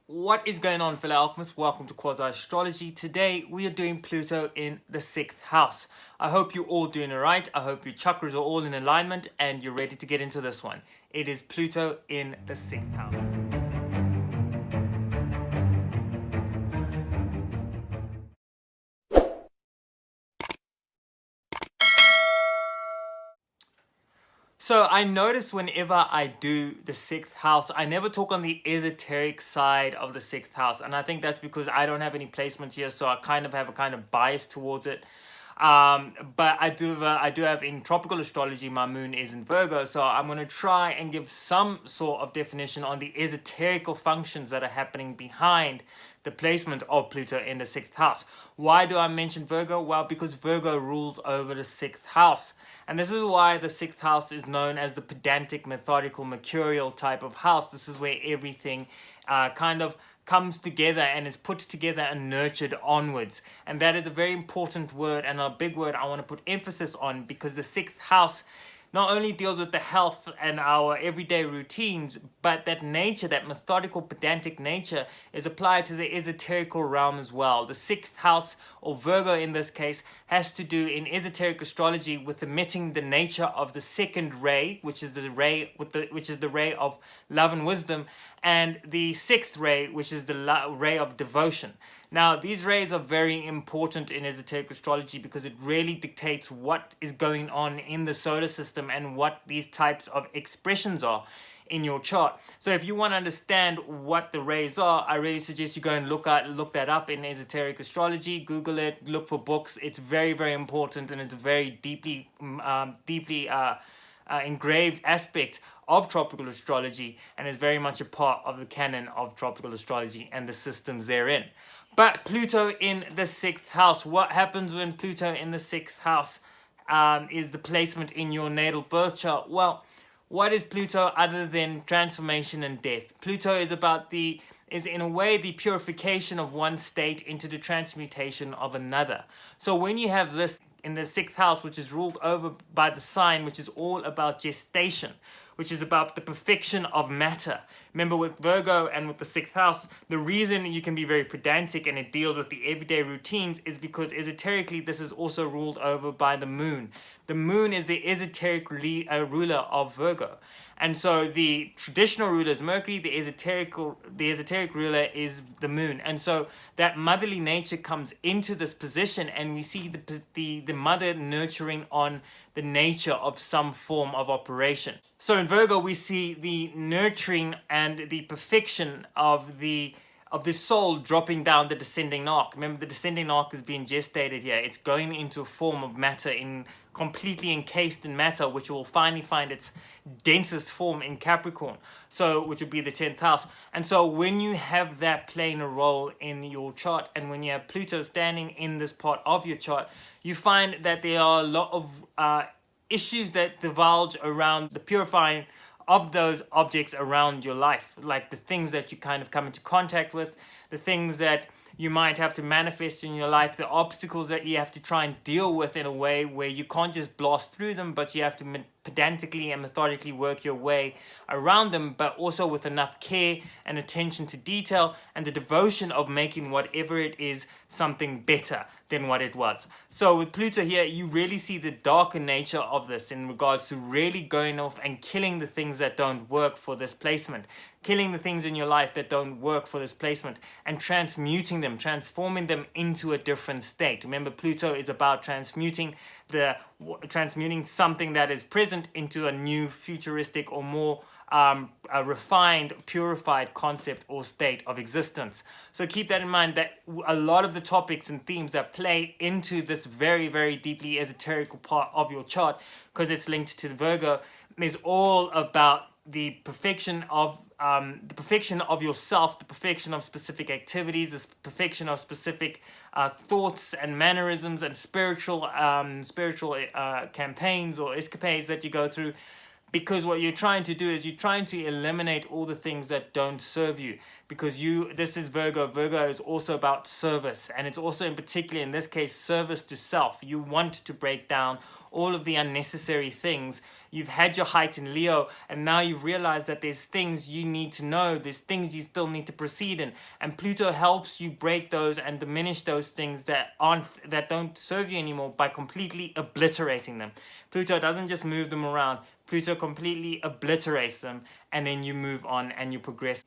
What is going on, fellow alchemists? Welcome to Astrology. Today we are doing Pluto in the 6th house. I hope you're all doing alright. I hope your chakras are all in alignment and you're ready to get into this one. It is Pluto in the 6th house. So I notice whenever I do the 6th house, I never talk on the esoteric side of the 6th house. And I think that's because I don't have any placements here, so I kind of have a kind of bias towards it. But I do have in tropical astrology, my moon is in Virgo, so I'm going to try and give some sort of definition on the esoterical functions that are happening behind the placement of Pluto in the 6th house. Why do I mention Virgo? Well, because Virgo rules over the 6th house. And this is why the 6th house is known as the pedantic, methodical, mercurial type of house. This is where everything kind of comes together and is put together and nurtured onwards. And that is a very important word and a big word I want to put emphasis on, because the 6th house not only deals with the health and our everyday routines, but that nature, that methodical, pedantic nature, is applied to the esoterical realm as well. The 6th house, or Virgo in this case, has to do in esoteric astrology with emitting the nature of the second ray, which is the ray of love and wisdom, and the 6th ray, which is the ray of devotion. Now, these rays are very important in esoteric astrology because it really dictates what is going on in the solar system and what these types of expressions are in your chart. So if you want to understand what the rays are, I really suggest you go and look that up in esoteric astrology. Google it, look for books. It's very, very important, and it's a very deeply engraved aspect of tropical astrology, and is very much a part of the canon of tropical astrology and the systems therein. But Pluto in the 6th house, what happens when Pluto in the 6th house is the placement in your natal birth chart? Well, what is Pluto other than transformation and death? Pluto is in a way the purification of one state into the transmutation of another. So when you have this in the 6th house, which is ruled over by the sign, which is all about gestation, which is about the perfection of matter. Remember, with Virgo and with the 6th house, the reason you can be very pedantic and it deals with the everyday routines is because esoterically this is also ruled over by the moon. The moon is the esoteric ruler of Virgo. And so the traditional ruler is Mercury, the esoteric ruler is the moon. And so that motherly nature comes into this position, and we see the mother nurturing on the nature of some form of operation. So in Virgo, we see the nurturing and the perfection of the soul dropping down the descending arc. Remember, the descending arc is being gestated here. It's going into a form of matter, completely encased in matter, which will finally find its densest form in Capricorn, which would be the 10th house. And so when you have that playing a role in your chart, and when you have Pluto standing in this part of your chart, you find that there are a lot of issues that divulge around the purifying of those objects around your life, like the things that you kind of come into contact with, the things that you might have to manifest in your life, the obstacles that you have to try and deal with in a way where you can't just blast through them, but you have to pedantically and methodically work your way around them, but also with enough care and attention to detail and the devotion of making whatever it is something better than what it was. So with Pluto here, you really see the darker nature of this in regards to really going off and killing the things that don't work for this placement, killing the things in your life that don't work for this placement, and transmuting them, transforming them into a different state. Remember, Pluto is about transmuting something that is present into a new, futuristic, or more a refined, purified concept or state of existence. So keep that in mind, that a lot of the topics and themes that play into this very, very deeply esoterical part of your chart, because it's linked to the Virgo, is all about the perfection of yourself, the perfection of specific activities, the perfection of specific thoughts and mannerisms and spiritual campaigns or escapades that you go through, because what you're trying to do is you're trying to eliminate all the things that don't serve you, because this is Virgo. Virgo is also about service, and it's also in particular in this case service to self. You want to break down all of the unnecessary things. You've had your height in Leo, and now you realize that there's things you need to know, there's things you still need to proceed in, and Pluto helps you break those and diminish those things that don't serve you anymore by completely obliterating them. Pluto doesn't just move them around. Pluto completely obliterates them, and then you move on and you progress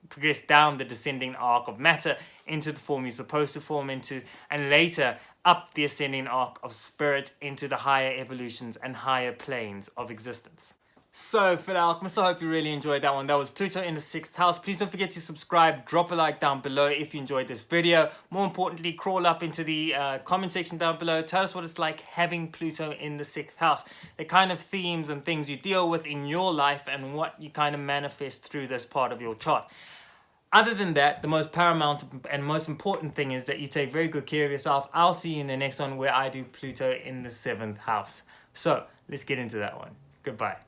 down the descending arc of matter into the form you're supposed to form into, and later up the ascending arc of spirit into the higher evolutions and higher planes of existence. So, fellow alchemists, I hope you really enjoyed that one. That was Pluto in the 6th house. Please don't forget to subscribe, drop a like down below if you enjoyed this video. More importantly, crawl up into the comment section down below. Tell us what it's like having Pluto in the 6th house. The kind of themes and things you deal with in your life and what you kind of manifest through this part of your chart. Other than that, the most paramount and most important thing is that you take very good care of yourself. I'll see you in the next one where I do Pluto in the 7th house. So, let's get into that one. Goodbye.